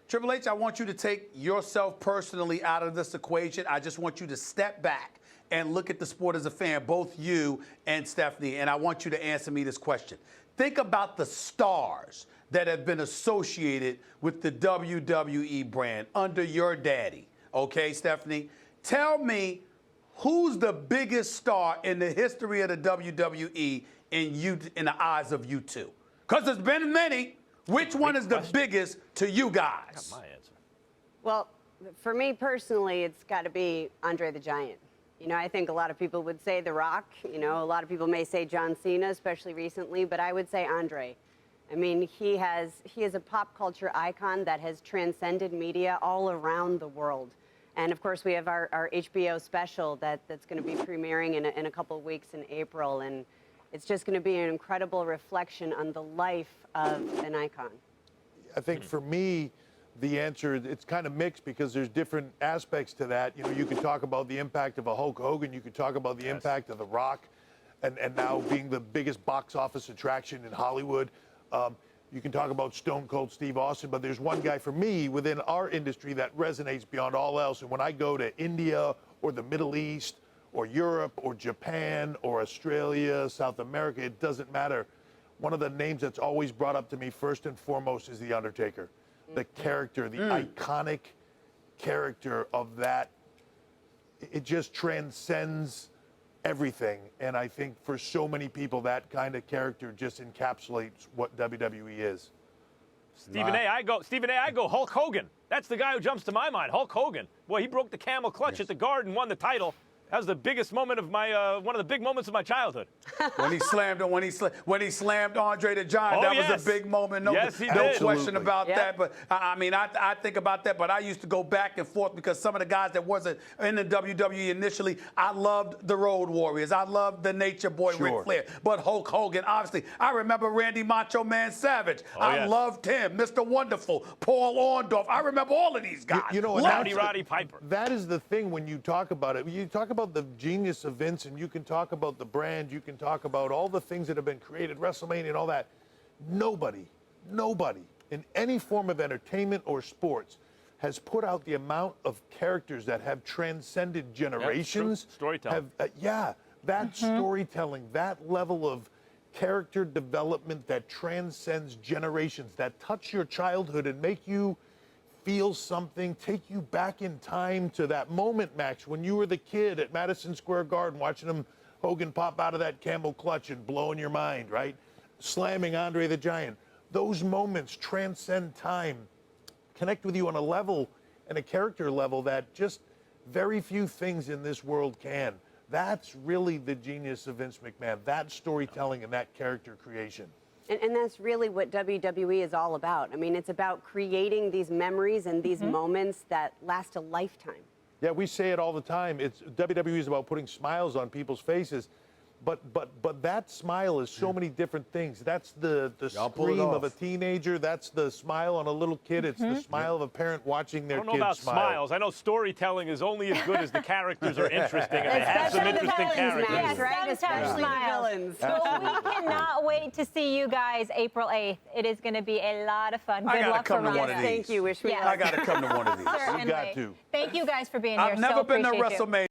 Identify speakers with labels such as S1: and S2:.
S1: Triple H, I want you to take yourself personally out of this equation. I just want you to step back and look at the sport as a fan, both you and Stephanie, and I want you to answer me this question. Think about the stars that have been associated with the WWE brand under your daddy. Okay, Stephanie? Tell me, who's the biggest star in the history of the WWE in the eyes of you two? Because there's been many. Which one is the biggest to you guys?
S2: That's my answer.
S3: Well, for me personally, it's got to be Andre the Giant. You know, I think a lot of people would say The Rock. You know, a lot of people may say John Cena, especially recently, but I would say Andre. I mean, he is a pop culture icon that has transcended media all around the world. And of course, we have our HBO special that's going to be premiering in a couple of weeks in April. And it's just going to be an incredible reflection on the life of an icon.
S4: I think for me, the answer, it's kind of mixed because there's different aspects to that. You know, you could talk about the impact of a Hulk Hogan. You could talk about the impact of The Rock and now being the biggest box office attraction in Hollywood. You can talk about Stone Cold Steve Austin, but there's one guy for me within our industry that resonates beyond all else. And when I go to India or the Middle East or Europe or Japan or Australia, South America, it doesn't matter. One of the names that's always brought up to me first and foremost is The Undertaker. The character, the iconic character of that, it just transcends everything. And I think for so many people, that kind of character just encapsulates what WWE is.
S2: Stephen A., I go Hulk Hogan. That's the guy who jumps to my mind, Hulk Hogan. Boy, he broke the camel clutch at the Garden, won the title. That was the biggest moment of my, one of the big moments of my childhood.
S1: When he slammed Andre the Giant, that was a big moment. No,
S2: yes, he
S1: no
S2: did.
S1: question about that. But I mean, I think about that. But I used to go back and forth because some of the guys that wasn't in the WWE initially, I loved the Road Warriors. I loved the Nature Boy, Ric Flair. But Hulk Hogan, obviously, I remember Randy Macho Man Savage. I loved him. Mr. Wonderful, Paul Orndorff. I remember all of these guys.
S4: You know,
S2: Roddy Piper.
S4: That is the thing when you talk about it. You talk about the genius of Vince, and you can talk about the brand, you can talk about all the things that have been created, WrestleMania and all that. Nobody in any form of entertainment or sports has put out the amount of characters that have transcended generations.
S2: Storytelling.
S4: That storytelling, that level of character development that transcends generations, that touch your childhood and make you feel something, take you back in time to that moment, Max, when you were the kid at Madison Square Garden watching Hogan pop out of that camel clutch and blowing your mind, right? Slamming Andre the Giant. Those moments transcend time, connect with you on a level and a character level that just very few things in this world can. That's really the genius of Vince McMahon, that storytelling and that character creation.
S3: And that's really what WWE is all about. I mean, it's about creating these memories and these moments that last a lifetime.
S4: Yeah, we say it all the time. WWE is about putting smiles on people's faces, but that smile is so many different things. That's the scream of a teenager. That's the smile on a little kid. It's the smile of a parent watching their kid smile.
S2: I don't know about smiles. I know storytelling is only as good as the characters are interesting, and they have some interesting characters.
S3: Yes, right? Especially the villains.
S5: Well, we cannot wait to see you guys April 8th. It is going to be a lot of fun. Good luck for
S1: one of these.
S3: Thank you. Wish me luck.
S1: I got to come to one of these.
S5: Certainly.
S4: You got to.
S5: Thank you guys for being here.
S1: I've never been to WrestleMania.